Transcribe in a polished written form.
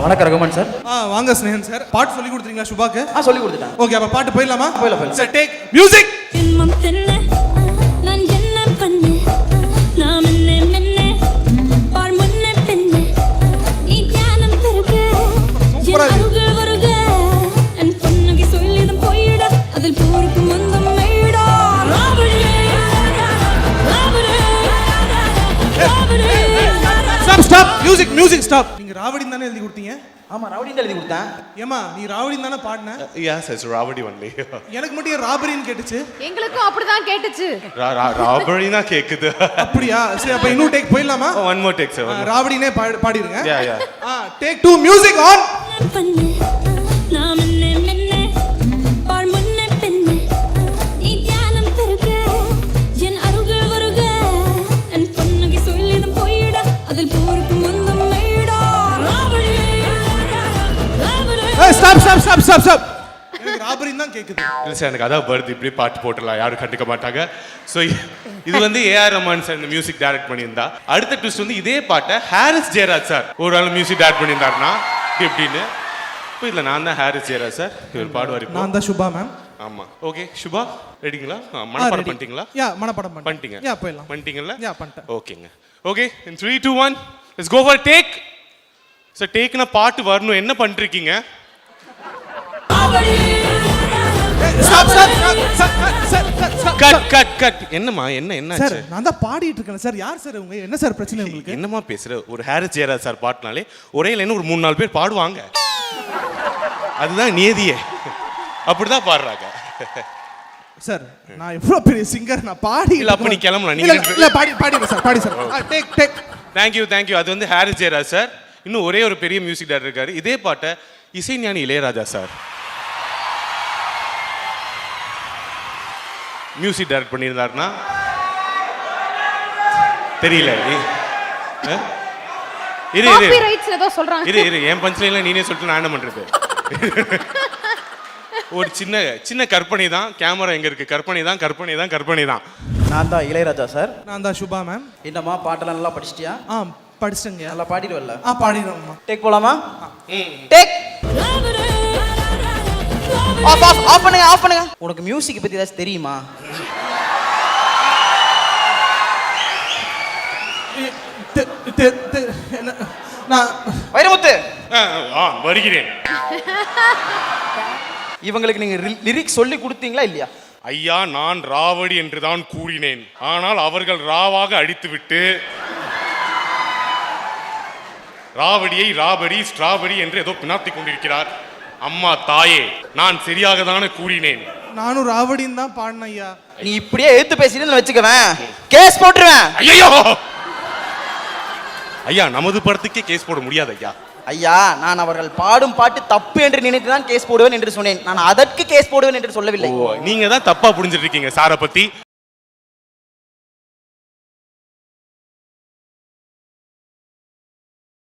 வணக்கம் ரகுமான் சார். வாங்க ஸ்னேகன் சார். பாட்டு சொல்லி கொடுத்தீங்களா சுபாக்கு? சொல்லி கொடுத்துட்டேன். ஓகே, அப்ப பாட்டு போயிடலாமா? போயிடலாம் sir. Take music. Stop. Music music stop. நீங்க ராவடின்னு தானே எழுதி கொடுத்தீங்க? ஆமா, ராவடி தான் எழுதி கொடுத்தேன். ஏமா நீ ராவடின்னு தானே பாடுன? Yes, it's ராவடி only. எனக்கு மட்டும் ஏன் ராபரின்னு கேட்டுச்சு? எங்களுக்கும் அப்படிதான் கேட்டுச்சு. ராபரி தான் கேக்குது. அப்படியா? சரி, அப்ப இன்னும் டேக் போயிடலாமா? One more take, sir. ராவடினே பாடிடுங்க. Yeah. Take 2 music on. Stop. எனக்கு ராபரின்னு தான் கேக்குது. இல்ல சார், எனக்கு அதான் வருது. இப்படி பாட்டு போட்டுலாம் யாரும் கண்டுக்க மாட்டாங்க. ஸோ இது வந்து ஏஆர் ரஹ்மான் சார் இந்த மியூசிக் டைரக்ட் பண்ணியிருந்தா. அடுத்த ட்விஸ்ட் வந்து இதே பாட்டை ஹாரிஸ் ஜெயராஜ் சார் ஒரு ஆள் மியூசிக் டைரக்ட் பண்ணியிருந்தாருன்னா எப்படின்னு. இப்போ இல்லை, நான் தான் ஹாரிஸ் ஜெயராஜ் சார். இவர் பாடுவார். நான் தான் சுபா மேம். ஆமா. ஓகே சுபா, ரெடிங்களா? மனப்பாடம் பண்ணிட்டீங்களா? மனப்பாடம் பண்ணிட்டீங்க. போயிடலாம். பண்ணிட்டீங்கல்ல? பண்ணிட்டேன். ஓகேங்க. Okay, in 3 2 1 let's go for take. Sir, டேக்னா பாட்டு வரணும். என்ன பண்ணிருக்கீங்க? கட். என்னம்மா என்ன சார், நான் தான் பாடிட்டு இருக்கேன் சார். யார் சார் உங்க? என்ன சார் பிரச்சனை உங்களுக்கு? என்னம்மா பேசுற? ஒரு ஹாரிஸ் ஜெயராஜ் சார் பாட்டுனாலே ஒரே லைன் ஒரு 3-4 பேர் பாடுவாங்க. அதுதான் நியதியே. அப்படிதான் பாடுறாங்க. சார், நான் எவ்வளவு பெரிய சிங்கர், நான் பாடி இல்ல. அப்ப நீ கிளம்பலாம். இல்ல பாடி சார். டேக். தேங்க்யூ. அது வந்து ஹாரிஸ் ஜெயராஜ் சார். இன்னும் ஒரே ஒரு பெரிய மியூசிக் டைரக்டர் இருக்காரு. இதே பாட்டை இசைஞானி இளையராஜா சார் மியூசிக் டைரக்ட் பண்ணியிருந்தாருன்னா தெரியல. காப்பிரைட்ஸ் ஏதோ சொல்றாங்க. இரு என் பஞ்ச்லைன்ல நீனே சொல்லிட்டு நான் என்ன பண்றது? ஒரு சின்ன கற்பனை தான். கேமரா எங்க இருக்கு? கற்பனை தான். நான் தான் இளையராஜா சார். நான் தான் சுபா மேம். என்னம்மா பாட்டெல்லாம் நல்லா படிச்சிட்டியா? படிச்சங்க. நல்லா பாடிடுவல்ல? பாடிடுவோம்மா. டேக் போலாமா? டேக். ஆஃப் பண்ணுங்க. உனக்கு மியூசிக் பத்தி ஏதாச்சும் தெரியுமா? வைரமுத்து வருகிறேன். இவங்களுக்கு நீங்க லிரிக்ஸ் சொல்லி கொடுத்தீங்களா இல்லையா? ஐயா, நான் ராவடி என்றுதான் கூறினேன். ஆனால் அவர்கள் ராவாக அடித்துவிட்டு ராவடியை ராபடி ஸ்ட்ராபெரி என்று ஏதோ பினாத்தி கொண்டிருக்கிறார். அம்மா தாயே, நான் சரியாக தானே கூறினேன். நானும் ராவடின்னு தான் பாடினேன் ஐயா. நீ இப்படியே எடுத்து பேசிட்டு வச்சுக்கவேன், கேஸ் போட்டுருவேன். ஐயா, நமது படத்துக்கே கேஸ் போட முடியாது ஐயா. ஐயா, நான் அவர்கள் பாடும் பாட்டு தப்பு என்று நினைத்துதான் கேஸ் போடுவேன் என்று சொன்னேன். நான் அதற்கு கேஸ் போடுவேன் என்று சொல்லவில்லை. நீங்க தான் தப்பா புரிஞ்சிட்டு இருக்கீங்க சாரை பத்தி.